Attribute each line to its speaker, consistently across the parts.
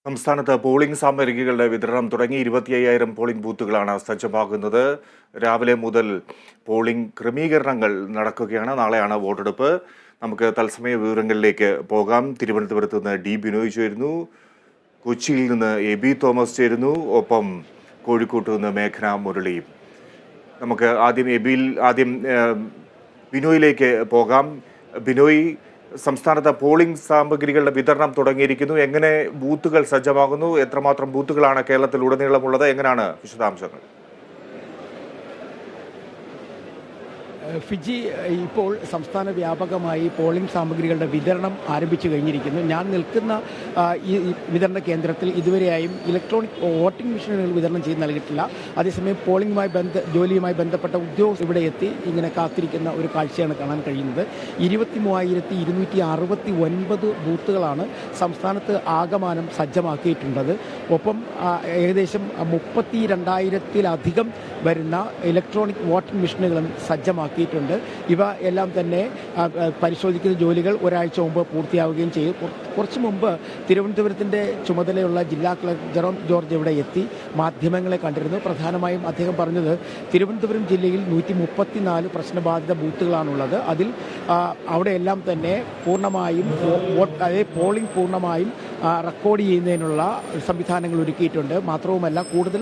Speaker 1: സംസ്ഥാനത്ത് പോളിംഗ് സാമഗ്രികളുടെ വിതരണം തുടങ്ങി 25,000 പോളിംഗ് ബൂത്തുകളാണ് സജ്ജമാകുന്നത്. രാവിലെ മുതൽ പോളിംഗ് ക്രമീകരണങ്ങൾ നടക്കുകയാണ്. നാളെയാണ് വോട്ടെടുപ്പ്. നമുക്ക് തത്സമയ വിവരങ്ങളിലേക്ക് പോകാം. തിരുവനന്തപുരത്ത് നിന്ന് ഡി ബിനോയ് ചേരുന്നു, കൊച്ചിയിൽ നിന്ന് എബി തോമസ് ചേരുന്നു, ഒപ്പം കോഴിക്കോട്ട് നിന്ന് മേഘന മുരളിയും. നമുക്ക് ആദ്യം ബിനോയിലേക്ക് പോകാം. ബിനോയ്, സംസ്ഥാനത്ത് പോളിംഗ് സാമഗ്രികളുടെ വിതരണം തുടങ്ങിയിരിക്കുന്നു. എങ്ങനെ ബൂത്തുകൾ സജ്ജമാകുന്നു? എത്രമാത്രം ബൂത്തുകളാണ് കേരളത്തിൽ ഉടനീളമുള്ളത്? എങ്ങനെയാണ് വിശദാംശങ്ങൾ?
Speaker 2: ഫിജി ഇപ്പോൾ സംസ്ഥാന വ്യാപകമായി പോളിംഗ് സാമഗ്രികളുടെ വിതരണം ആരംഭിച്ചു കഴിഞ്ഞിരിക്കുന്നു. ഞാൻ നിൽക്കുന്ന ഈ വിതരണ കേന്ദ്രത്തിൽ ഇതുവരെയായും ഇലക്ട്രോണിക് വോട്ടിംഗ് മെഷീനുകൾ വിതരണം ചെയ്ത് നൽകിയിട്ടില്ല. അതേസമയം ജോലിയുമായി ബന്ധപ്പെട്ട ഉദ്യോഗസ്ഥർ ഇവിടെ എത്തി ഇങ്ങനെ കാത്തിരിക്കുന്ന ഒരു കാഴ്ചയാണ് കാണാൻ കഴിയുന്നത്. 23,269 ബൂത്തുകളാണ് സംസ്ഥാനത്ത് ആകമാനം സജ്ജമാക്കിയിട്ടുള്ളത്. ഒപ്പം ഏകദേശം 32,000-ത്തിലധികം വരുന്ന ഇലക്ട്രോണിക് വോട്ടിംഗ് മെഷീനുകളും സജ്ജമാക്കിയിട്ടുണ്ട്. ഇവ എല്ലാം തന്നെ പരിശോധിക്കുന്ന ജോലികൾ ഒരാഴ്ച മുമ്പ് പൂർത്തിയാവുകയും ചെയ്യും. കുറച്ചു മുമ്പ് തിരുവനന്തപുരത്തിൻ്റെ ചുമതലയുള്ള ജില്ലാ കളക്ടർ ജെറോം ജോർജ് ഇവിടെ എത്തി മാധ്യമങ്ങളെ കണ്ടിരുന്നു. പ്രധാനമായും അദ്ദേഹം പറഞ്ഞത് തിരുവനന്തപുരം ജില്ലയിൽ 134 പ്രശ്നബാധിത ബൂത്തുകളാണുള്ളത്. അതിൽ അവിടെയെല്ലാം തന്നെ പൂർണ്ണമായും പോളിംഗ് പൂർണ്ണമായും റെക്കോർഡ് ചെയ്യുന്നതിനുള്ള സംവിധാനങ്ങൾ ഒരുക്കിയിട്ടുണ്ട്. മാത്രവുമല്ല കൂടുതൽ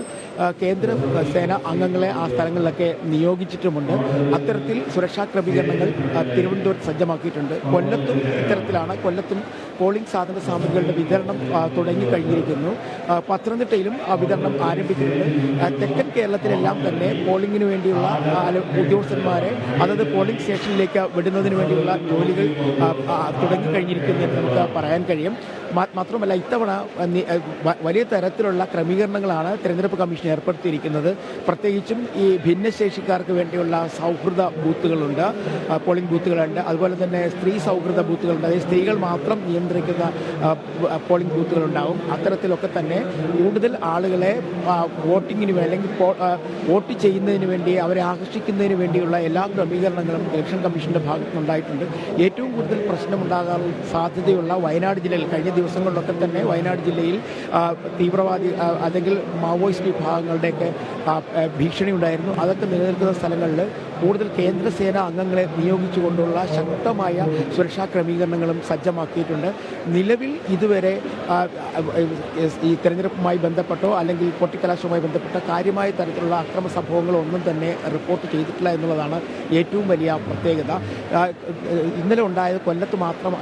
Speaker 2: കേന്ദ്ര സേന അംഗങ്ങളെ ആ സ്ഥലങ്ങളിലൊക്കെ നിയോഗിച്ചിട്ടുമുണ്ട്. അത്തരത്തിൽ സുരക്ഷാ ക്രമീകരണങ്ങൾ തിരുവനന്തപുരത്ത് സജ്ജമാക്കിയിട്ടുണ്ട്. കൊല്ലത്തും ഇത്തരത്തിലാണ്. കൊല്ലത്തും പോളിംഗ് സാമഗ്രികളുടെ വിതരണം തുടങ്ങിക്കഴിഞ്ഞിരിക്കുന്നു. പത്തനംതിട്ടയിലും വിതരണം ആരംഭിച്ചിട്ടുണ്ട്. തെക്കൻ കേരളത്തിലെല്ലാം തന്നെ പോളിംഗിന് വേണ്ടിയുള്ള ഉദ്യോഗസ്ഥന്മാരെ അതത് പോളിംഗ് സ്റ്റേഷനിലേക്ക് വിടുന്നതിന് വേണ്ടിയുള്ള ജോലികൾ തുടങ്ങിക്കഴിഞ്ഞിരിക്കുന്നു എന്ന് നമുക്ക് പറയാൻ കഴിയും. മാത്രമല്ല ഇത്തവണ വലിയ തരത്തിലുള്ള ക്രമീകരണങ്ങളാണ് തെരഞ്ഞെടുപ്പ് കമ്മീഷൻ ഏർപ്പെടുത്തിയിരിക്കുന്നത്. പ്രത്യേകിച്ചും ഈ ഭിന്നശേഷിക്കാർക്ക് വേണ്ടിയുള്ള സൗഹൃദ ബൂത്തുകളുണ്ട്, പോളിംഗ് ബൂത്തുകളുണ്ട്. അതുപോലെ തന്നെ സ്ത്രീ സൗഹൃദ ബൂത്തുകളുണ്ട്. അതായത് സ്ത്രീകൾ മാത്രം നിയന്ത്രിക്കുന്ന പോളിംഗ് ബൂത്തുകളുണ്ടാവും. അത്തരത്തിലൊക്കെ തന്നെ കൂടുതൽ ആളുകളെ വോട്ടിങ്ങിന് അല്ലെങ്കിൽ വോട്ട് ചെയ്യുന്നതിന് വേണ്ടി അവരെ ആകർഷിക്കുന്നതിന് വേണ്ടിയുള്ള എല്ലാ ക്രമീകരണങ്ങളും ഇലക്ഷൻ കമ്മീഷന്റെ ഭാഗത്തുനിന്നുണ്ടായിട്ടുണ്ട്. ഏറ്റവും കൂടുതൽ പ്രശ്നമുണ്ടാകാൻ സാധ്യതയുള്ള വയനാട് ജില്ലയിൽ കഴിഞ്ഞ ദിവസങ്ങളിലൊക്കെ തന്നെ വയനാട് ജില്ലയിൽ തീവ്രവാദി അല്ലെങ്കിൽ മാവോയിസ്റ്റ് വിഭാഗങ്ങളുടെയൊക്കെ ഭീഷണി ഉണ്ടായിരുന്നു. അതൊക്കെ നിലനിൽക്കുന്ന സ്ഥലങ്ങളിൽ കൂടുതൽ കേന്ദ്രസേന അംഗങ്ങളെ നിയോഗിച്ചുകൊണ്ടുള്ള ശക്തമായ സുരക്ഷാ ക്രമീകരണങ്ങളും സജ്ജമാക്കിയിട്ടുണ്ട്. നിലവിൽ ഇതുവരെ ഈ തെരഞ്ഞെടുപ്പുമായി ബന്ധപ്പെട്ടോ അല്ലെങ്കിൽ കൊട്ടിക്കലാശവുമായി ബന്ധപ്പെട്ട കാര്യമായ തരത്തിലുള്ള അക്രമ സംഭവങ്ങളോ ഒന്നും തന്നെ റിപ്പോർട്ട് ചെയ്തിട്ടില്ല എന്നുള്ളതാണ് ഏറ്റവും വലിയ പ്രത്യേകത. ഇന്നലെ ഉണ്ടായത് കൊല്ലത്ത് മാത്രം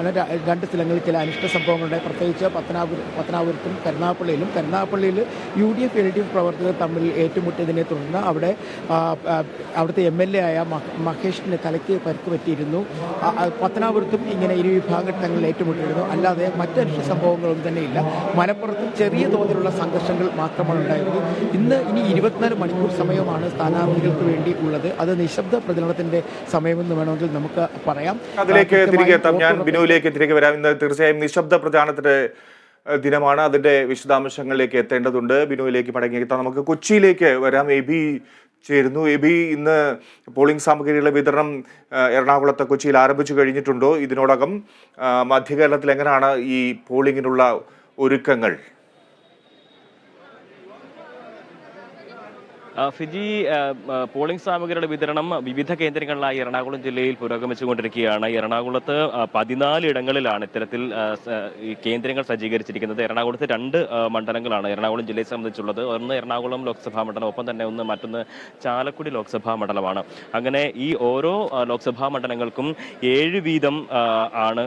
Speaker 2: രണ്ട് സ്ഥലങ്ങളിൽ ചില അനിഷ്ട സംഭവങ്ങളുടെ, പ്രത്യേകിച്ച് പത്തനാപുരത്തും കരുനാഗപ്പള്ളിയിൽ UDF LDF പ്രവർത്തകർ തമ്മിൽ ഏറ്റുമുട്ടിയതിനെ തുടർന്ന് അവിടുത്തെ MLA ആയ മഹേഷിന് തലയ്ക്ക് പരിക്ക് പറ്റിയിരുന്നു. പത്തനാപുരത്തും ഇങ്ങനെ ഇരു വിഭാഗങ്ങൾ തമ്മിൽ ഏറ്റുമുട്ടിയിരുന്നു. അല്ലാതെ മറ്റ് അനിഷ്ട സംഭവങ്ങളൊന്നും തന്നെയില്ല. മലപ്പുറത്തും ചെറിയ തോതിലുള്ള സംഘർഷങ്ങൾ മാത്രമാണ് ഉണ്ടായിരുന്നത്. ഇനി 24 മണിക്കൂർ സമയമാണ് സ്ഥാനാർത്ഥികൾക്ക് വേണ്ടി ഉള്ളത്. അത് നിശബ്ദ പ്രചരണത്തിന്റെ സമയമെന്ന് വേണമെങ്കിൽ നമുക്ക് പറയാം.
Speaker 1: അതിലേക്ക് തിരികെ എത്താം. ഞാൻ ബിനുവിലേക്ക് തിരികെ വരാം. ഇന്ന് തീർച്ചയായും നിശബ്ദ പ്രചാരണത്തിന്റെ ദിനമാണ്. അതിന്റെ വിശദാംശങ്ങളിലേക്ക് എത്തേണ്ടതുണ്ട്. ബിനുവിലേക്ക് മടങ്ങിയെത്താം. നമുക്ക് കൊച്ചിയിലേക്ക് വരാം. എബി ചേരുന്നു. എബി, ഇന്ന് പോളിംഗ് സാമഗ്രികളുടെ വിതരണം എറണാകുളത്ത്, കൊച്ചിയിൽ ആരംഭിച്ചു കഴിഞ്ഞിട്ടുണ്ടോ? ഇതിനോടകം മധ്യകേരളത്തിൽ എങ്ങനെയാണ് ഈ പോളിംഗിനുള്ള ഒരുക്കങ്ങൾ?
Speaker 3: ഫിജി, പോളിംഗ് സാമഗ്രികളുടെ വിതരണം വിവിധ കേന്ദ്രങ്ങളിലായി എറണാകുളം ജില്ലയിൽ പുരോഗമിച്ചുകൊണ്ടിരിക്കുകയാണ്. എറണാകുളത്ത് 14 ഇടങ്ങളിലാണ് ഇത്തരത്തിൽ കേന്ദ്രങ്ങൾ സജ്ജീകരിച്ചിരിക്കുന്നത്. എറണാകുളത്ത് 2 മണ്ഡലങ്ങളാണ് എറണാകുളം ജില്ലയെ സംബന്ധിച്ചുള്ളത്. ഒന്ന് എറണാകുളം ലോക്സഭാ മണ്ഡലം, ഒപ്പം തന്നെ മറ്റൊന്ന് ചാലക്കുടി ലോക്സഭാ മണ്ഡലമാണ്. അങ്ങനെ ഈ ഓരോ ലോക്സഭാ മണ്ഡലങ്ങൾക്കും 7 വീതം ആണ്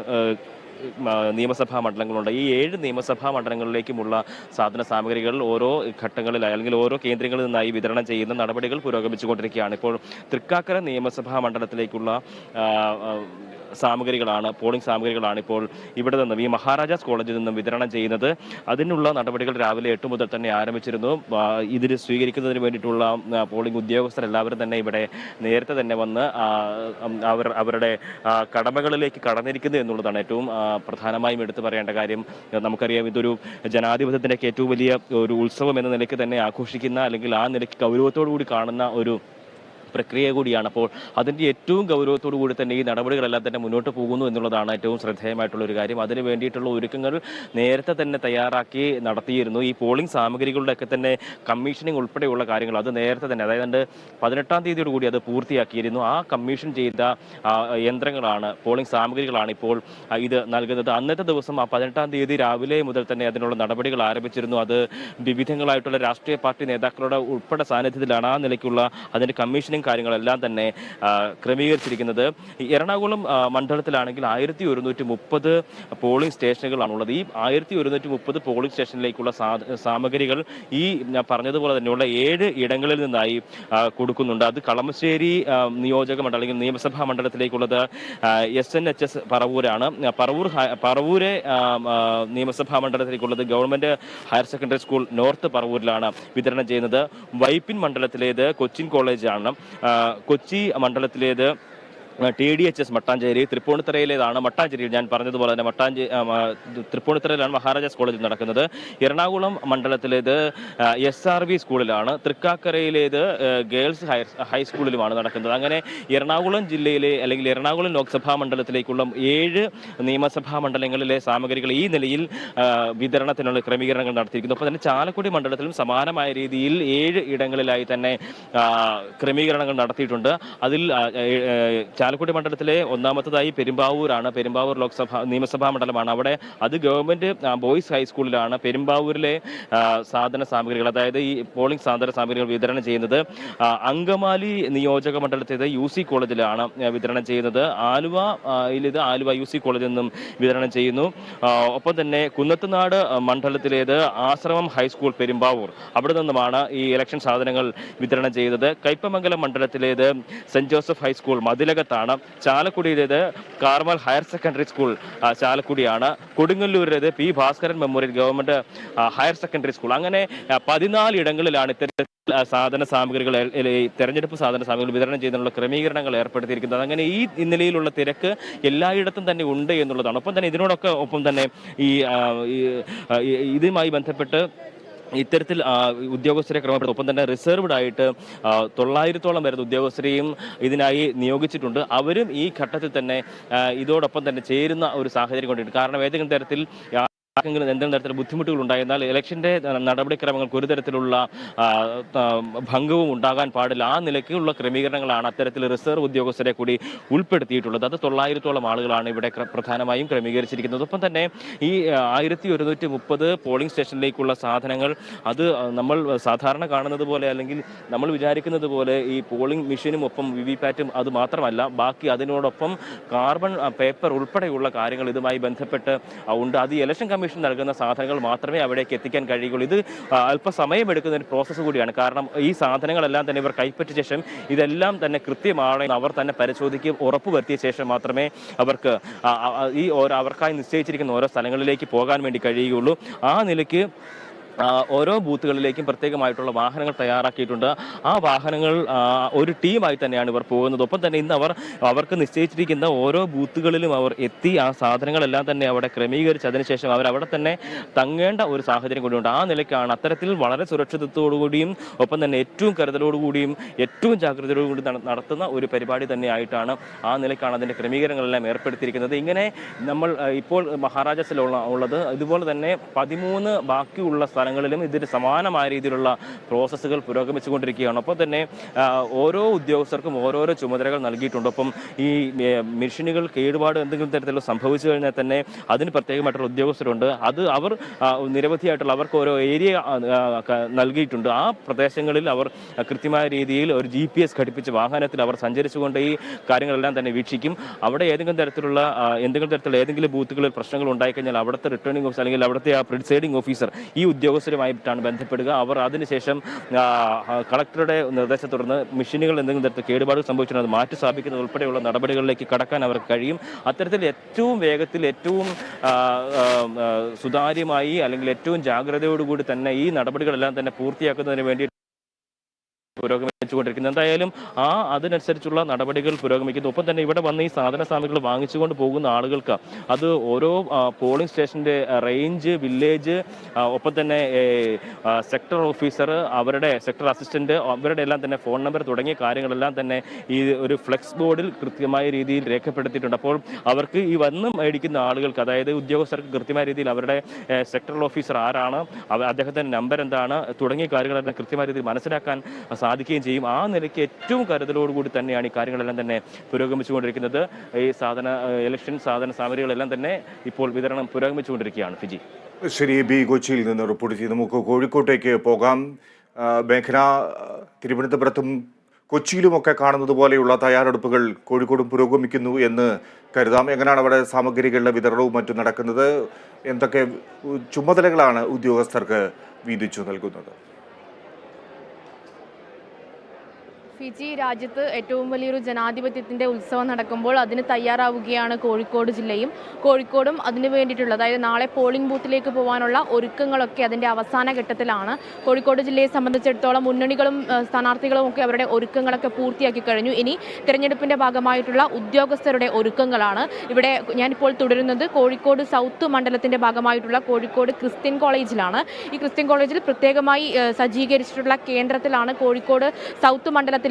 Speaker 3: നിയമസഭാ മണ്ഡലങ്ങളുണ്ട്. ഈ 7 നിയമസഭാ മണ്ഡലങ്ങളിലേക്കുമുള്ള സാധന സാമഗ്രികൾ ഓരോ ഘട്ടങ്ങളിലായി അല്ലെങ്കിൽ ഓരോ കേന്ദ്രങ്ങളിൽ നിന്നായി വിതരണം ചെയ്യുന്ന നടപടികൾ പുരോഗമിച്ചുകൊണ്ടിരിക്കുകയാണ്. ഇപ്പോൾ തൃക്കാക്കര നിയമസഭാ മണ്ഡലത്തിലേക്കുള്ള പോളിംഗ് സാമഗ്രികളാണ് ഇപ്പോൾ ഇവിടെ നിന്നും ഈ മഹാരാജാസ് കോളേജിൽ നിന്നും വിതരണം ചെയ്യുന്നത്. അതിനുള്ള നടപടികൾ രാവിലെ 8 മുതൽ തന്നെ ആരംഭിച്ചിരുന്നു. ഇതിൽ സ്വീകരിക്കുന്നതിന് വേണ്ടിയിട്ടുള്ള പോളിംഗ് ഉദ്യോഗസ്ഥരെല്ലാവരും തന്നെ ഇവിടെ നേരത്തെ തന്നെ വന്ന് അവരുടെ കടമകളിലേക്ക് കടന്നിരിക്കുന്നു എന്നുള്ളതാണ് ഏറ്റവും പ്രധാനമായും എടുത്തു പറയേണ്ട കാര്യം. നമുക്കറിയാം, ഇതൊരു ജനാധിപത്യത്തിൻ്റെ ഏറ്റവും വലിയ ഒരു ഉത്സവം എന്ന നിലയ്ക്ക് തന്നെ ആഘോഷിക്കുന്ന അല്ലെങ്കിൽ ആ നിലയ്ക്ക് ഗൗരവത്തോടു കൂടി കാണുന്ന ഒരു പ്രക്രിയ കൂടിയാണ്. അപ്പോൾ അതിൻ്റെ ഏറ്റവും ഗൗരവത്തോടു കൂടി തന്നെ ഈ നടപടികളെല്ലാം തന്നെ മുന്നോട്ട് പോകുന്നു എന്നുള്ളതാണ് ഏറ്റവും ശ്രദ്ധേയമായിട്ടുള്ള ഒരു കാര്യം. അതിന് വേണ്ടിയിട്ടുള്ള ഒരുക്കങ്ങൾ നേരത്തെ തന്നെ തയ്യാറാക്കി നടത്തിയിരുന്നു. ഈ പോളിംഗ് സാമഗ്രികളുടെയൊക്കെ തന്നെ കമ്മീഷനിങ് ഉൾപ്പെടെയുള്ള കാര്യങ്ങൾ അത് നേരത്തെ തന്നെ, അതായത് 18-ാം തീയതിയോട് കൂടി അത് പൂർത്തിയാക്കിയിരുന്നു. ആ കമ്മീഷൻ ചെയ്ത യന്ത്രങ്ങളാണ്, പോളിംഗ് സാമഗ്രികളാണ് ഇപ്പോൾ ഇത് നൽകുന്നത്. അന്നത്തെ ദിവസം ആ 18-ാം തീയതി രാവിലെ മുതൽ തന്നെ അതിനുള്ള നടപടികൾ ആരംഭിച്ചിരുന്നു. അത് വിവിധങ്ങളായിട്ടുള്ള രാഷ്ട്രീയ പാർട്ടി നേതാക്കളുടെ ഉൾപ്പെടെ സാന്നിധ്യത്തിലാണ് ആ നിലയ്ക്കുള്ള അതിൻ്റെ കമ്മീഷനിങ് കാര്യങ്ങളെല്ലാം തന്നെ ക്രമീകരിച്ചിരിക്കുന്നത്. എറണാകുളം മണ്ഡലത്തിലാണെങ്കിൽ 1130 പോളിംഗ് സ്റ്റേഷനുകളാണുള്ളത്. ഈ 1130 പോളിംഗ് സ്റ്റേഷനിലേക്കുള്ള സാമഗ്രികൾ ഈ ഞാൻ പറഞ്ഞതുപോലെ തന്നെയുള്ള 7 ഇടങ്ങളിൽ നിന്നായി കൊടുക്കുന്നുണ്ട്. അത് കളമശ്ശേരി നിയോജക മണ്ഡലം അല്ലെങ്കിൽ നിയമസഭാ മണ്ഡലത്തിലേക്കുള്ളത് SNHS പറവൂരാണ്. പറവൂരെ നിയമസഭാ മണ്ഡലത്തിലേക്കുള്ളത് government higher secondary school north പറവൂരിലാണ് വിതരണം ചെയ്യുന്നത്. വൈപ്പിൻ മണ്ഡലത്തിലേത് കൊച്ചിൻ കോളേജാണ്. കൊച്ചി മണ്ഡലത്തിലേത് TDHS മട്ടാഞ്ചേരി. തൃപ്പൂണിത്തറയിലേതാണ് മട്ടാഞ്ചേരിയിൽ, ഞാൻ പറഞ്ഞതുപോലെ തന്നെ തൃപ്പൂണിത്തറയിലാണ് മഹാരാജാസ് കോളേജിൽ നടക്കുന്നത്. എറണാകുളം മണ്ഡലത്തിലേത് SRV സ്കൂളിലാണ്. തൃക്കാക്കരയിലേത് ഗേൾസ് ഹൈസ്കൂളിലുമാണ് നടക്കുന്നത്. അങ്ങനെ എറണാകുളം ജില്ലയിലെ അല്ലെങ്കിൽ എറണാകുളം ലോക്സഭാ മണ്ഡലത്തിലേക്കുള്ള 7 നിയമസഭാ മണ്ഡലങ്ങളിലെ സാമഗ്രികൾ ഈ നിലയിൽ വിതരണത്തിനുള്ള ക്രമീകരണങ്ങൾ നടത്തിയിരിക്കുന്നു. ഒപ്പം തന്നെ ചാലക്കുടി മണ്ഡലത്തിലും സമാനമായ രീതിയിൽ 7 ഇടങ്ങളിലായി തന്നെ ക്രമീകരണങ്ങൾ നടത്തിയിട്ടുണ്ട്. അതിൽ ചാലക്കുടി മണ്ഡലത്തിലെ ഒന്നാമത്തേതായി പെരുമ്പാവൂരാണ്. പെരുമ്പാവൂർ നിയമസഭാ മണ്ഡലമാണ്. അവിടെ അത് ഗവൺമെന്റ് ബോയ്സ് ഹൈസ്കൂളിലാണ് പെരുമ്പാവൂരിലെ സാധന സാമഗ്രികൾ, അതായത് ഈ പോളിംഗ് സാധന സാമഗ്രികൾ വിതരണം ചെയ്യുന്നത്. അങ്കമാലി നിയോജക മണ്ഡലത്തിലേത് UC കോളേജിലാണ് വിതരണം ചെയ്യുന്നത്. ആലുവ UC കോളേജിൽ നിന്നും വിതരണം ചെയ്യുന്നു. ഒപ്പം തന്നെ കുന്നത്തുനാട് മണ്ഡലത്തിലേത് ആശ്രമം ഹൈസ്കൂൾ പെരുമ്പാവൂർ, അവിടെ നിന്നുമാണ് ഈ ഇലക്ഷൻ സാധനങ്ങൾ വിതരണം ചെയ്തത്. കയ്പമംഗലം മണ്ഡലത്തിലേത് സെന്റ് ജോസഫ് ഹൈസ്കൂൾ മതിലകത്താണ്. ചാലക്കുടിയിലേത് കാർമൽ ഹയർ സെക്കൻഡറി സ്കൂൾ ചാലക്കുടിയാണ്. കൊടുങ്ങല്ലൂരിലേത് P Bhaskaran memorial government higher secondary school. അങ്ങനെ 14 ഇടങ്ങളിലാണ് ഇത്തരത്തിൽ സാധന സാമഗ്രികൾ, തെരഞ്ഞെടുപ്പ് സാധന സാമഗ്രികൾ വിതരണം ചെയ്യുന്നതിനുള്ള ക്രമീകരണങ്ങൾ ഏർപ്പെടുത്തിയിരിക്കുന്നത്. അങ്ങനെ ഈ നിലയിലുള്ള തിരക്ക് എല്ലായിടത്തും തന്നെ ഉണ്ട് എന്നുള്ളതാണ്. ഒപ്പം തന്നെ ഇതിനോടൊക്കെ ഒപ്പം തന്നെ ഇതുമായി ബന്ധപ്പെട്ട് ഇത്തരത്തിൽ ഉദ്യോഗസ്ഥരെ ക്രമപ്പെടുത്തും. ഒപ്പം തന്നെ റിസർവ്ഡ് ആയിട്ട് 900-ഓളം വരുന്ന ഉദ്യോഗസ്ഥരെയും ഇതിനായി നിയോഗിച്ചിട്ടുണ്ട്. അവരും ഈ ഘട്ടത്തിൽ തന്നെ ഇതോടൊപ്പം തന്നെ ചേരുന്ന ഒരു സാഹചര്യം കൊണ്ടിട്ടുണ്ട്. കാരണം ഏതെങ്കിലും തരത്തിൽ എന്തെങ്കിലും തരത്തിലുള്ള ബുദ്ധിമുട്ടുകൾ ഉണ്ടായിരുന്നാൽ ഇലക്ഷന്റെ നടപടിക്രമങ്ങൾക്ക് ഒരു തരത്തിലുള്ള ഭംഗവും ഉണ്ടാകാൻ പാടില്ല. ആ നിലയ്ക്കുള്ള ക്രമീകരണങ്ങളാണ് അത്തരത്തിൽ റിസർവ് ഉദ്യോഗസ്ഥരെ കൂടി ഉൾപ്പെടുത്തിയിട്ടുള്ളത്. അത് 900-ഓളം ആളുകളാണ് ഇവിടെ പ്രധാനമായും ക്രമീകരിച്ചിരിക്കുന്നത്. ഒപ്പം തന്നെ ഈ 1130 പോളിംഗ് സ്റ്റേഷനിലേക്കുള്ള സാധനങ്ങൾ അത് നമ്മൾ സാധാരണ കാണുന്നത് പോലെ അല്ലെങ്കിൽ നമ്മൾ വിചാരിക്കുന്നത് പോലെ ഈ പോളിംഗ് മെഷീനും ഒപ്പം VVPAറ്റും അത് മാത്രമല്ല, ബാക്കി അതിനോടൊപ്പം കാർബൺ പേപ്പർ ഉൾപ്പെടെയുള്ള കാര്യങ്ങൾ ഇതുമായി ബന്ധപ്പെട്ട് ഉണ്ട്. അത് ഇലക്ഷൻ കമ്മീഷൻ നൽകുന്ന സാധനങ്ങൾ മാത്രമേ അവിടേക്ക് എത്തിക്കാൻ കഴിയുകയുള്ളൂ. ഇത് അല്പസമയമെടുക്കുന്ന ഒരു പ്രോസസ്സ് കൂടിയാണ്. കാരണം ഈ സാധനങ്ങളെല്ലാം തന്നെ ഇവർ കൈപ്പറ്റിയ ശേഷം ഇതെല്ലാം തന്നെ കൃത്യമാണെന്ന് അവർ തന്നെ പരിശോധിക്കുകയും ഉറപ്പുവരുത്തിയ ശേഷം മാത്രമേ അവർക്ക് അവർക്കായി നിശ്ചയിച്ചിരിക്കുന്ന ഓരോ സ്ഥലങ്ങളിലേക്ക് പോകാൻ വേണ്ടി കഴിയുകയുള്ളൂ. ആ നിലയ്ക്ക് ഓരോ ബൂത്തുകളിലേക്കും പ്രത്യേകമായിട്ടുള്ള വാഹനങ്ങൾ തയ്യാറാക്കിയിട്ടുണ്ട്. ആ വാഹനങ്ങൾ ഒരു ടീമായി തന്നെയാണ് ഇവർ പോകുന്നത്. ഒപ്പം തന്നെ ഇന്ന് അവർക്ക് നിശ്ചയിച്ചിരിക്കുന്ന ഓരോ ബൂത്തുകളിലും അവർ എത്തി ആ സാധനങ്ങളെല്ലാം തന്നെ അവിടെ ക്രമീകരിച്ച് അതിനുശേഷം അവർ അവിടെ തന്നെ തങ്ങേണ്ട ഒരു സാഹചര്യം കൂടിയുണ്ട്. ആ നിലയ്ക്കാണ് അത്തരത്തിൽ വളരെ സുരക്ഷിതത്തോടുകൂടിയും ഒപ്പം തന്നെ ഏറ്റവും കരുതലോടുകൂടിയും ഏറ്റവും ജാഗ്രതയോടുകൂടി നടത്തുന്ന ഒരു പരിപാടി തന്നെയായിട്ടാണ് ആ നിലയ്ക്കാണ് അതിൻ്റെ ക്രമീകരണങ്ങളെല്ലാം ഏർപ്പെടുത്തിയിരിക്കുന്നത്. ഇങ്ങനെ നമ്മൾ ഇപ്പോൾ മഹാരാജാസിലുള്ളത് ഇതുപോലെ തന്നെ 13 ബാക്കിയുള്ള സ്ഥലങ്ങളിലും ഇതിന് സമാനമായ രീതിയിലുള്ള പ്രോസസ്സുകൾ പുരോഗമിച്ചുകൊണ്ടിരിക്കുകയാണ്. ഒപ്പം തന്നെ ഓരോ ഉദ്യോഗസ്ഥർക്കും ഓരോരോ ചുമതലകൾ നൽകിയിട്ടുണ്ട്. ഒപ്പം ഈ മെഷീനുകൾ കേടുപാട് എന്തെങ്കിലും തരത്തിലുള്ള സംഭവിച്ചു കഴിഞ്ഞാൽ തന്നെ അതിന് പ്രത്യേകമായിട്ടുള്ള ഉദ്യോഗസ്ഥരുണ്ട്. അത് അവർ നിരവധിയായിട്ടുള്ള അവർക്ക് ഓരോ ഏരിയ നൽകിയിട്ടുണ്ട്. ആ പ്രദേശങ്ങളിൽ അവർ കൃത്യമായ രീതിയിൽ ഒരു GPS ഘടിപ്പിച്ച വാഹനത്തിൽ അവർ സഞ്ചരിച്ചുകൊണ്ട് ഈ കാര്യങ്ങളെല്ലാം തന്നെ വീക്ഷിക്കും. അവിടെ ഏതെങ്കിലും തരത്തിലുള്ള ഏതെങ്കിലും ബൂത്തുകളിൽ പ്രശ്നങ്ങൾ ഉണ്ടായിക്കഴിഞ്ഞാൽ അവിടുത്തെ റിട്ടേണിംഗ് ഓഫീസർ അല്ലെങ്കിൽ അവിടുത്തെ ആ പ്രിസൈഡിംഗ് ഓഫീസർ ഈ ഉദ്യോഗസ്ഥരുമായിട്ടാണ് ബന്ധപ്പെടുക. അവർ അതിനുശേഷം കളക്ടറുടെ നിർദ്ദേശത്തെ തുടർന്ന് മെഷീനുകൾ എന്തെങ്കിലും തരത്തിൽ കേടുപാട് സംഭവിച്ചാൽ അത് മാറ്റി സ്ഥാപിക്കുന്നത് ഉൾപ്പെടെയുള്ള നടപടികളിലേക്ക് കടക്കാൻ അവർക്ക് കഴിയും. അത്തരത്തിൽ ഏറ്റവും വേഗത്തിൽ ഏറ്റവും സുതാര്യമായി അല്ലെങ്കിൽ ഏറ്റവും ജാഗ്രതയോടുകൂടി തന്നെ ഈ നടപടികളെല്ലാം തന്നെ പൂർത്തിയാക്കുന്നതിന് വേണ്ടി പുരോഗമിച്ചു പുരോഗമിച്ചുകൊണ്ടിരിക്കുന്നത്. എന്തായാലും അതിനനുസരിച്ചുള്ള നടപടികൾ പുരോഗമിക്കുന്നു. ഒപ്പം തന്നെ ഇവിടെ വന്ന് ഈ സാധന സാമഗ്രികൾ വാങ്ങിച്ചുകൊണ്ട് പോകുന്ന ആളുകൾക്ക് അത് ഓരോ പോളിംഗ് സ്റ്റേഷന്റെ റേഞ്ച്, വില്ലേജ്, ഒപ്പം തന്നെ സെക്ടർ ഓഫീസർ, അവരുടെ സെക്ടർ അസിസ്റ്റന്റ്, അവരുടെ എല്ലാം തന്നെ ഫോൺ നമ്പർ തുടങ്ങിയ കാര്യങ്ങളെല്ലാം തന്നെ ഈ ഒരു ഫ്ലെക്സ് ബോർഡിൽ കൃത്യമായ രീതിയിൽ രേഖപ്പെടുത്തിയിട്ടുണ്ട്. അപ്പോൾ അവർക്ക് ഈ വന്ന് മേടിക്കുന്ന ആളുകൾക്ക്, അതായത് ഉദ്യോഗസ്ഥർക്ക് കൃത്യമായ രീതിയിൽ അവരുടെ സെക്ടറൽ ഓഫീസർ ആരാണ്, അദ്ദേഹത്തിന്റെ നമ്പർ എന്താണ് തുടങ്ങിയ കാര്യങ്ങളെല്ലാം കൃത്യമായ രീതിയിൽ മനസ്സിലാക്കാൻ സാധിക്കുകയും ചെയ്യും. ആ നിലയ്ക്ക് ഏറ്റവും കരുതലോടുകൂടി തന്നെയാണ് ഈ കാര്യങ്ങളെല്ലാം തന്നെ പുരോഗമിച്ചുകൊണ്ടിരിക്കുന്നത്. ഈ ഇലക്ഷൻ സാധന സാമഗ്രികളെല്ലാം തന്നെ ഇപ്പോൾ വിതരണം പുരോഗമിച്ചുകൊണ്ടിരിക്കുകയാണ്. ഫിജി.
Speaker 1: ശരി, ബി കൊച്ചിയിൽ നിന്ന് റിപ്പോർട്ട് ചെയ്ത് നമുക്ക് കോഴിക്കോട്ടേക്ക് പോകാം. മേഘന, തിരുവനന്തപുരത്തും കൊച്ചിയിലുമൊക്കെ കാണുന്നത് പോലെയുള്ള തയ്യാറെടുപ്പുകൾ കോഴിക്കോടും പുരോഗമിക്കുന്നു എന്ന് കരുതാം. എങ്ങനെയാണ് അവിടെ സാമഗ്രികളുടെ വിതരണവും മറ്റും നടക്കുന്നത്? എന്തൊക്കെ ചുമതലകളാണ് ഉദ്യോഗസ്ഥർക്ക് വീതിച്ചു നൽകുന്നത്?
Speaker 4: ഫിജി, രാജ്യത്ത് ഏറ്റവും വലിയൊരു ജനാധിപത്യത്തിൻ്റെ ഉത്സവം നടക്കുമ്പോൾ അതിന് തയ്യാറാവുകയാണ് കോഴിക്കോട് ജില്ലയും. കോഴിക്കോടും അതിന് വേണ്ടിയിട്ടുള്ള, അതായത് നാളെ പോളിംഗ് ബൂത്തിലേക്ക് പോകാനുള്ള ഒരുക്കങ്ങളൊക്കെ അതിൻ്റെ അവസാന ഘട്ടത്തിലാണ്. കോഴിക്കോട് ജില്ലയെ സംബന്ധിച്ചിടത്തോളം മുന്നണികളും സ്ഥാനാർത്ഥികളും ഒക്കെ അവരുടെ ഒരുക്കങ്ങളൊക്കെ പൂർത്തിയാക്കി കഴിഞ്ഞു. ഇനി തിരഞ്ഞെടുപ്പിൻ്റെ ഭാഗമായിട്ടുള്ള ഉദ്യോഗസ്ഥരുടെ ഒരുക്കങ്ങളാണ്. ഇവിടെ ഞാനിപ്പോൾ തുടരുന്നത് കോഴിക്കോട് സൗത്ത് മണ്ഡലത്തിൻ്റെ ഭാഗമായിട്ടുള്ള കോഴിക്കോട് ക്രിസ്ത്യൻ കോളേജിലാണ്. ഈ ക്രിസ്ത്യൻ കോളേജിൽ പ്രത്യേകമായി സജ്ജീകരിച്ചിട്ടുള്ള കേന്ദ്രത്തിലാണ് കോഴിക്കോട് സൗത്ത് മണ്ഡലത്തിലെ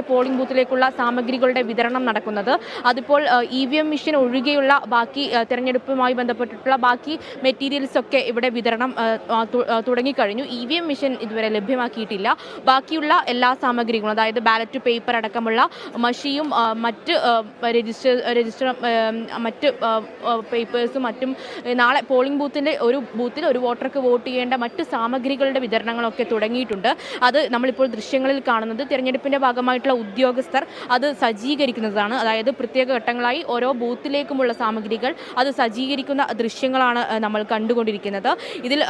Speaker 4: പോളിംഗ് ബൂത്തിലേക്കുള്ള സാമഗ്രികളുടെ വിതരണം നടക്കുന്നത്. അതിപ്പോൾ EVM മെഷീൻ ഒഴികെയുള്ള ബാക്കി തെരഞ്ഞെടുപ്പുമായി ബന്ധപ്പെട്ടിട്ടുള്ള ബാക്കി മെറ്റീരിയൽസ് ഒക്കെ ഇവിടെ വിതരണം തുടങ്ങിക്കഴിഞ്ഞു. EVM മെഷീൻ ഇതുവരെ ലഭ്യമാക്കിയിട്ടില്ല. ബാക്കിയുള്ള എല്ലാ സാമഗ്രികളും, അതായത് ബാലറ്റ് പേപ്പർ അടക്കമുള്ള മഷിയും മറ്റ് രജിസ്റ്റർ മറ്റ് പേപ്പേഴ്സും മറ്റും നാളെ പോളിംഗ് ബൂത്തിൽ ഒരു വോട്ടർക്ക് വോട്ട് ചെയ്യേണ്ട മറ്റ് സാമഗ്രികളുടെ വിതരണങ്ങളൊക്കെ തുടങ്ങിയിട്ടുണ്ട്. അത് നമ്മളിപ്പോൾ ദൃശ്യങ്ങളിൽ കാണുന്നത് തിരഞ്ഞെടുപ്പിന്റെ ഭാഗമായിട്ടുള്ള ഉദ്യോഗസ്ഥർ അത് സജ്ജീകരിക്കുന്നതാണ്. അതായത് പ്രത്യേക ഘട്ടങ്ങളായി ഓരോ ബൂത്തിലേക്കുമുള്ള സാമഗ്രികൾ അത് സജ്ജീകരിക്കുന്ന ദൃശ്യങ്ങളാണ് നമ്മൾ കണ്ടുകൊണ്ടിരിക്കുന്നത്. ഇതിൽ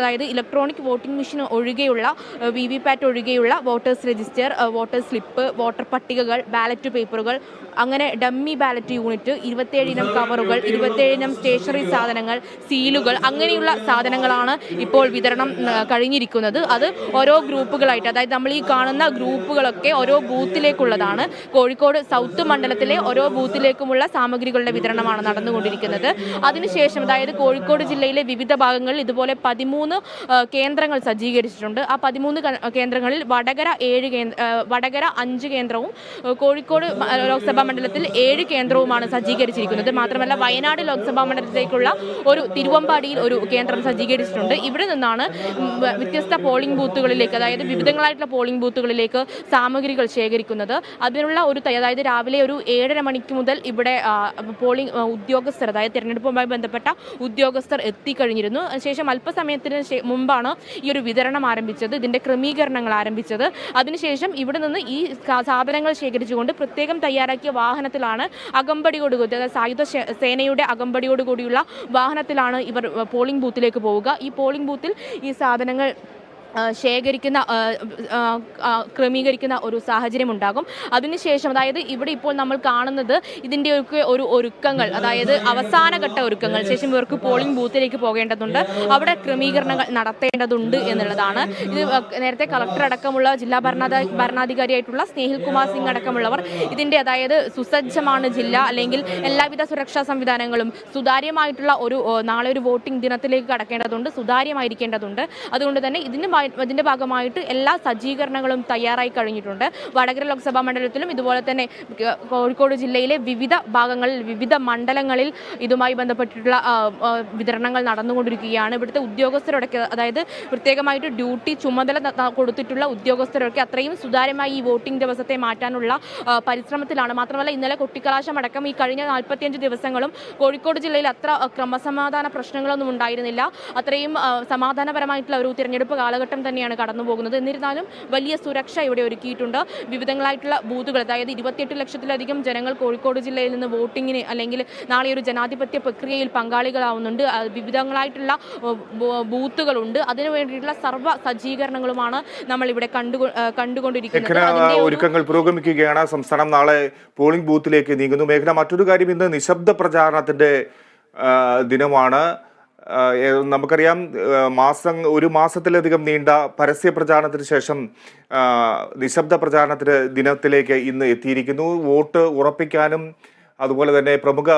Speaker 4: അതായത് ഇലക്ട്രോണിക് വോട്ടിംഗ് മെഷീൻ ഒഴികെയുള്ള VVPAT ഒഴികെയുള്ള voters register, voters slip, voter പട്ടികകൾ, ബാലറ്റ് പേപ്പറുകൾ, അങ്ങനെ ഡമ്മി ബാലറ്റ് യൂണിറ്റ്, 27 ഇനം കവറുകൾ, 27 ഇനം സ്റ്റേഷനറി സാധനങ്ങൾ, സീലുകൾ, അങ്ങനെയുള്ള സാധനങ്ങളാണ് ഇപ്പോൾ വിതരണം കഴിഞ്ഞിരിക്കുന്നത്. അത് ഓരോ ഗ്രൂപ്പുകളായിട്ട്, അതായത് നമ്മൾ ഈ കാണുന്ന ഗ്രൂപ്പുകളൊക്കെ ഓരോ ബൂത്തിലേക്കുള്ളതാണ്. കോഴിക്കോട് സൗത്ത് മണ്ഡലത്തിലെ ഓരോ ബൂത്തിലേക്കുമുള്ള സാമഗ്രികളുടെ വിതരണമാണ് നടന്നുകൊണ്ടിരിക്കുന്നത്. അതിനുശേഷം, അതായത് കോഴിക്കോട് ജില്ലയിലെ വിവിധ ഭാഗങ്ങളിൽ ഇതുപോലെ 13 കേന്ദ്രങ്ങൾ സജ്ജീകരിച്ചിട്ടുണ്ട്. ആ 13 കേന്ദ്രങ്ങളിൽ വടകര 5 കേന്ദ്രവും കോഴിക്കോട് ലോക്സഭാ മണ്ഡലത്തിൽ 7 കേന്ദ്രവുമാണ് സജ്ജീകരിച്ചിരിക്കുന്നത്. മാത്രമല്ല വയനാട് ലോക്സഭാ മണ്ഡലത്തിലേക്കുള്ള ഒരു തിരുവമ്പാടിയിൽ ഒരു കേന്ദ്രം സജ്ജീകരിച്ചിട്ടുണ്ട്. ഇവിടെ നിന്നാണ് വ്യത്യസ്ത പോളിംഗ് ബൂത്തുകളിലേക്ക്, അതായത് വിവിധങ്ങളായിട്ടുള്ള പോളിംഗ് ബൂത്തുകളിലേക്ക് സാമഗ്രികൾ ശേഖരിക്കുന്നത്. അതിനുള്ള അതായത് രാവിലെ ഒരു 7:30 മണിക്ക് മുതൽ ഇവിടെ പോളിംഗ് ഉദ്യോഗസ്ഥർ, അതായത് തിരഞ്ഞെടുപ്പുമായി ബന്ധപ്പെട്ട ഉദ്യോഗസ്ഥർ എത്തിക്കഴിഞ്ഞിരുന്നു. ശേഷം അല്പസമയത്തിന് മുമ്പാണ് ഈ ഒരു വിതരണം ആരംഭിച്ചത്, ഇതിന്റെ ക്രമീകരണങ്ങൾ ആരംഭിച്ചത്. അതിനുശേഷം ഇവിടെ നിന്ന് ഈ സാധനങ്ങൾ ശേഖരിച്ചുകൊണ്ട് പ്രത്യേകം തയ്യാറാക്കിയ വാഹനത്തിലാണ് അകമ്പടിയോടുകൂടി, അതായത് സായുധ സേനയുടെ അകമ്പടിയോടുകൂടിയുള്ള വാഹനത്തിലാണ് ഇവർ പോളിംഗ് ബൂത്തിലേക്ക് പോവുക. ഈ പോളിംഗ് ബൂത്തിൽ ഈ സാധനങ്ങൾ ക്രമീകരിക്കുന്ന ഒരു സാഹചര്യം ഉണ്ടാകും. അതിനുശേഷം, അതായത് ഇവിടെ ഇപ്പോൾ നമ്മൾ കാണുന്നത് ഇതിൻ്റെയൊക്കെ ഒരു ഒരുക്കങ്ങൾ, അതായത് അവസാനഘട്ട ഒരുക്കങ്ങൾ. ശേഷം ഇവർക്ക് പോളിംഗ് ബൂത്തിലേക്ക് പോകേണ്ടതുണ്ട്, അവിടെ ക്രമീകരണങ്ങൾ നടത്തേണ്ടതുണ്ട് എന്നുള്ളതാണ്. ഇത് നേരത്തെ കളക്ടർ അടക്കമുള്ള ജില്ലാ ഭരണാധികാരിയായിട്ടുള്ള സ്നേഹിൽ കുമാർ സിംഗ് അടക്കമുള്ളവർ ഇതിൻ്റെ, അതായത് സുസജ്ജമാണ് ജില്ല, അല്ലെങ്കിൽ എല്ലാവിധ സുരക്ഷാ സംവിധാനങ്ങളും സുതാര്യമായിട്ടുള്ള നാളെ ഒരു വോട്ടിംഗ് ദിനത്തിലേക്ക് കടക്കേണ്ടതുണ്ട്, സുതാര്യമായിരിക്കേണ്ടതുണ്ട്. അതുകൊണ്ട് തന്നെ ഇതിന്റെ ഭാഗമായിട്ട് എല്ലാ സജ്ജീകരണങ്ങളും തയ്യാറായി കഴിഞ്ഞിട്ടുണ്ട്. വടകര ലോക്സഭാ മണ്ഡലത്തിലും ഇതുപോലെ തന്നെ കോഴിക്കോട് ജില്ലയിലെ വിവിധ ഭാഗങ്ങളിൽ, വിവിധ മണ്ഡലങ്ങളിൽ ഇതുമായി ബന്ധപ്പെട്ടിട്ടുള്ള വിതരണങ്ങൾ നടന്നുകൊണ്ടിരിക്കുകയാണ്. ഇവിടുത്തെ ഉദ്യോഗസ്ഥരൊക്കെ, അതായത് പ്രത്യേകമായിട്ട് ഡ്യൂട്ടി ചുമതല കൊടുത്തിട്ടുള്ള ഉദ്യോഗസ്ഥരൊക്കെ അത്രയും സുതാര്യമായി ഈ വോട്ടിംഗ് ദിവസത്തെ മാറ്റാനുള്ള പരിശ്രമത്തിലാണ്. മാത്രമല്ല ഇന്നലെ കൊട്ടിക്കലാശം അടക്കം ഈ കഴിഞ്ഞ 45 ദിവസങ്ങളും കോഴിക്കോട് ജില്ലയിൽ അത്ര ക്രമസമാധാന പ്രശ്നങ്ങളൊന്നും ഉണ്ടായിരുന്നില്ല. അത്രയും സമാധാനപരമായിട്ടുള്ള ഒരു തിരഞ്ഞെടുപ്പ് കാലഘട്ടം തന്നെയാണ് കടന്നു പോകുന്നത്. എന്നിരുന്നാലും വലിയ സുരക്ഷ ഇവിടെ ഒരുക്കിയിട്ടുണ്ട്. വിവിധങ്ങളായിട്ടുള്ള ബൂത്തുകൾ, അതായത് 28 ലക്ഷത്തിലധികം ജനങ്ങൾ കോഴിക്കോട് ജില്ലയിൽ നിന്ന് വോട്ടിങ്ങിന് അല്ലെങ്കിൽ നാളെ ഒരു ജനാധിപത്യ പ്രക്രിയയിൽ പങ്കാളികളാവുന്നുണ്ട്. വിവിധങ്ങളായിട്ടുള്ള ബൂത്തുകളുണ്ട്. അതിനു വേണ്ടിയിട്ടുള്ള സർവ്വ സജ്ജീകരണങ്ങളുമാണ് നമ്മൾ ഇവിടെ കണ്ടുകൊണ്ടിരിക്കുന്നത്.
Speaker 1: ഒരുക്കങ്ങൾ പുരോഗമിക്കുകയാണ്. സംസ്ഥാനം നാളെ പോളിംഗ് ബൂത്തിലേക്ക് നീങ്ങുന്നു. മേഘന, മറ്റൊരു കാര്യം, ഇന്ന് നിശബ്ദ പ്രചാരണത്തിന്റെ ദിനമാണ്. നമുക്കറിയാം ഒരു മാസത്തിലധികം നീണ്ട പരസ്യ പ്രചാരണത്തിന് ശേഷം നിശബ്ദ പ്രചാരണത്തിന് ദിനത്തിലേക്ക് ഇന്ന് എത്തിയിരിക്കുന്നു. വോട്ട് ഉറപ്പിക്കാനും അതുപോലെ തന്നെ പ്രമുഖ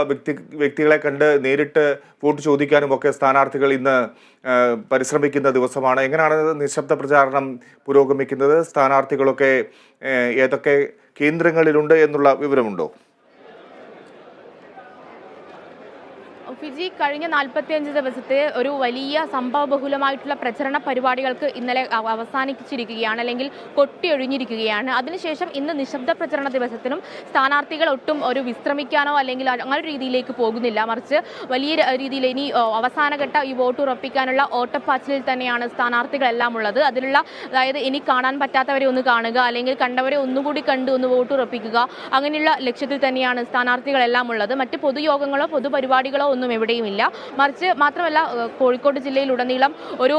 Speaker 1: വ്യക്തികളെ കണ്ട് നേരിട്ട് വോട്ട് ചോദിക്കാനും ഒക്കെ സ്ഥാനാർത്ഥികൾ ഇന്ന് പരിശ്രമിക്കുന്ന ദിവസമാണ്. എങ്ങനെയാണ് നിശബ്ദ പ്രചാരണം പുരോഗമിക്കുന്നത്? സ്ഥാനാർത്ഥികളൊക്കെ ഏതൊക്കെ കേന്ദ്രങ്ങളിലുണ്ട് എന്നുള്ള വിവരമുണ്ടോ?
Speaker 4: ഫിജി, കഴിഞ്ഞ 45 ദിവസത്തെ ഒരു വലിയ സംഭവബഹുലമായിട്ടുള്ള പ്രചരണ പരിപാടികൾക്ക് ഇന്നലെ അവസാനിച്ചിരിക്കുകയാണ്, അല്ലെങ്കിൽ കൊട്ടിയൊഴിഞ്ഞിരിക്കുകയാണ്. അതിനുശേഷം ഇന്ന് നിശബ്ദ പ്രചരണ ദിവസത്തിനും സ്ഥാനാർത്ഥികൾ ഒട്ടും ഒരു വിശ്രമിക്കാനോ അല്ലെങ്കിൽ അങ്ങനെ രീതിയിലേക്ക് പോകുന്നില്ല. മറിച്ച് വലിയ രീതിയിൽ ഇനി അവസാനഘട്ട ഈ വോട്ട് ഉറപ്പിക്കാനുള്ള ഓട്ടപ്പാച്ചിലിൽ തന്നെയാണ് സ്ഥാനാർത്ഥികളെല്ലാം ഉള്ളത്. അതിലുള്ള അതായത് ഇനി കാണാൻ പറ്റാത്തവരെ ഒന്ന് കാണുക, അല്ലെങ്കിൽ കണ്ടവരെ ഒന്നുകൂടി കണ്ട് ഒന്ന് വോട്ട് ഉറപ്പിക്കുക, അങ്ങനെയുള്ള ലക്ഷ്യത്തിൽ തന്നെയാണ് സ്ഥാനാർത്ഥികളെല്ലാം ഉള്ളത്. മറ്റ് പൊതുയോഗങ്ങളോ പൊതുപരിപാടികളോ ഒന്നും എവിടെയും ഇല്ല. മറിച്ച് മാത്രമല്ല, കോഴിക്കോട് ജില്ലയിലുടനീളം ഒരു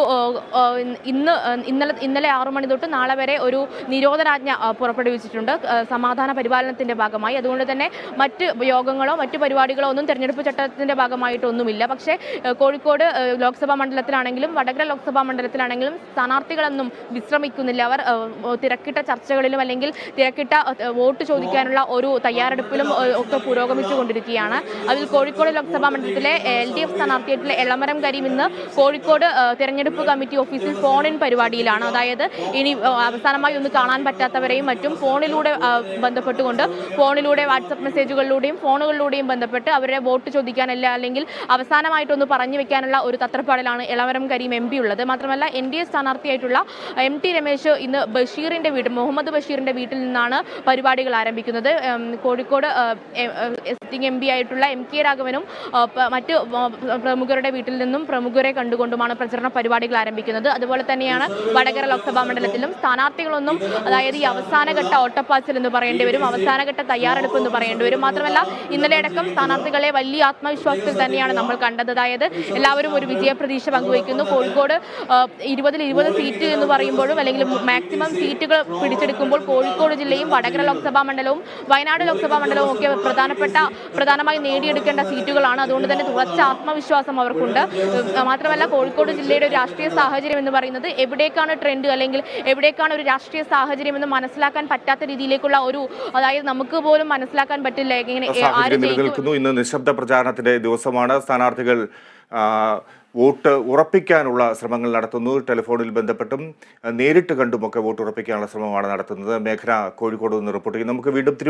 Speaker 4: ഇന്നലെ 6 മണി തൊട്ട് നാളെ വരെ ഒരു നിരോധനാജ്ഞ പുറപ്പെടുവിച്ചിട്ടുണ്ട് സമാധാന പരിപാലനത്തിന്റെ ഭാഗമായി. അതുകൊണ്ട് തന്നെ മറ്റ് യോഗങ്ങളോ മറ്റ് പരിപാടികളോ ഒന്നും തെരഞ്ഞെടുപ്പ് ചട്ടത്തിന്റെ ഭാഗമായിട്ടൊന്നുമില്ല. പക്ഷേ കോഴിക്കോട് ലോക്സഭാ മണ്ഡലത്തിലാണെങ്കിലും വടകര ലോക്സഭാ മണ്ഡലത്തിലാണെങ്കിലും സ്ഥാനാർത്ഥികളൊന്നും വിശ്രമിക്കുന്നില്ല. അവർ തിരക്കിട്ട ചർച്ചകളിലും അല്ലെങ്കിൽ തിരക്കിട്ട വോട്ട് ചോദിക്കാനുള്ള ഒരു തയ്യാറെടുപ്പിലും ഒക്കെ പുരോഗമിച്ചുകൊണ്ടിരിക്കുകയാണ്. അതിൽ കോഴിക്കോട് ലോക്സഭാ മണ്ഡലത്തിലെ LDF സ്ഥാനാർത്ഥിയായിട്ടുള്ള എളമരം കരീം ഇന്ന് കോഴിക്കോട് തെരഞ്ഞെടുപ്പ് കമ്മിറ്റി ഓഫീസിൽ ഫോൺ-ഇൻ പരിപാടിയിലാണ്. അതായത് ഇനി അവസാനമായി ഒന്ന് കാണാൻ പറ്റാത്തവരെയും മറ്റും ഫോണിലൂടെ ബന്ധപ്പെട്ടുകൊണ്ട് ഫോണിലൂടെ വാട്സപ്പ് മെസ്സേജുകളിലൂടെയും ഫോണുകളിലൂടെയും ബന്ധപ്പെട്ട് അവരെ വോട്ട് ചോദിക്കാനല്ല അല്ലെങ്കിൽ അവസാനമായിട്ടൊന്ന് പറഞ്ഞു വെക്കാനുള്ള ഒരു തത്രപ്പാടിലാണ് എളമരം കരീം MP ഉള്ളത്. മാത്രമല്ല NDA സ്ഥാനാർത്ഥിയായിട്ടുള്ള MT രമേശ് ഇന്ന് മുഹമ്മദ് ബഷീറിന്റെ വീട്ടിൽ നിന്നാണ് പരിപാടികൾ ആരംഭിക്കുന്നത്. കോഴിക്കോട് സിറ്റിംഗ് MP ആയിട്ടുള്ള MK രാഘവനും മറ്റ് പ്രമുഖരുടെ വീട്ടിൽ നിന്നും പ്രമുഖരെ കണ്ടുകൊണ്ടുമാണ് പ്രചരണ പരിപാടികൾ ആരംഭിക്കുന്നത്. അതുപോലെ തന്നെയാണ് വടകര ലോക്സഭാ മണ്ഡലത്തിലും സ്ഥാനാർത്ഥികളൊന്നും അതായത് ഈ അവസാനഘട്ട ഓട്ടപ്പാച്ചിൽ എന്ന് പറയേണ്ടി വരും, അവസാനഘട്ട തയ്യാറെടുപ്പ് എന്ന് പറയേണ്ടി വരും. മാത്രമല്ല ഇന്നലെ അടക്കം സ്ഥാനാർത്ഥികളെ വലിയ ആത്മവിശ്വാസത്തിൽ തന്നെയാണ് നമ്മൾ കണ്ടത്. അതായത് എല്ലാവരും ഒരു വിജയപ്രതീക്ഷ പങ്കുവയ്ക്കുന്നു. കോഴിക്കോട് 20 സീറ്റ് എന്ന് പറയുമ്പോഴും അല്ലെങ്കിൽ മാക്സിമം സീറ്റുകൾ പിടിച്ചെടുക്കുമ്പോൾ കോഴിക്കോട് ജില്ലയും വടകര ലോക്സഭാ മണ്ഡലവും വയനാട് ലോക്സഭാ മണ്ഡലവും ഒക്കെ പ്രധാനമായി നേടിയെടുക്കേണ്ട സീറ്റുകളാണ്. അതുകൊണ്ട് തന്നെ ഉറച്ച ആത്മവിശ്വാസം അവർക്കുണ്ട്. മാത്രമല്ല കോഴിക്കോട് ജില്ലയുടെ ഒരു രാഷ്ട്രീയ സാഹചര്യം എന്ന് പറയുന്നത് എവിടേക്കാണ് ട്രെൻഡ് അല്ലെങ്കിൽ എവിടേക്കാണ് ഒരു രാഷ്ട്രീയ സാഹചര്യം എന്ന് മനസ്സിലാക്കാൻ പറ്റാത്ത രീതിയിലേക്കുള്ള ഒരു അതായത് നമുക്ക് പോലും മനസ്സിലാക്കാൻ പറ്റില്ല എങ്ങനെ
Speaker 1: നിലനിൽക്കുന്നു. ഇന്ന് നിശബ്ദ പ്രചാരണത്തിന്റെ ദിവസമാണ്. സ്ഥാനാർത്ഥികൾ വോട്ട് ഉറപ്പിക്കാനുള്ള ശ്രമങ്ങൾ നടത്തുന്നു. ടെലിഫോണിൽ ബന്ധപ്പെട്ടും നേരിട്ട് കണ്ടുമൊക്കെ വോട്ട് ഉറപ്പിക്കാനുള്ള ശ്രമമാണ് നടത്തുന്നത്. മേഘന കോഴിക്കോട് നിന്ന് റിപ്പോർട്ട് ചെയ്യും. നമുക്ക് വീണ്ടും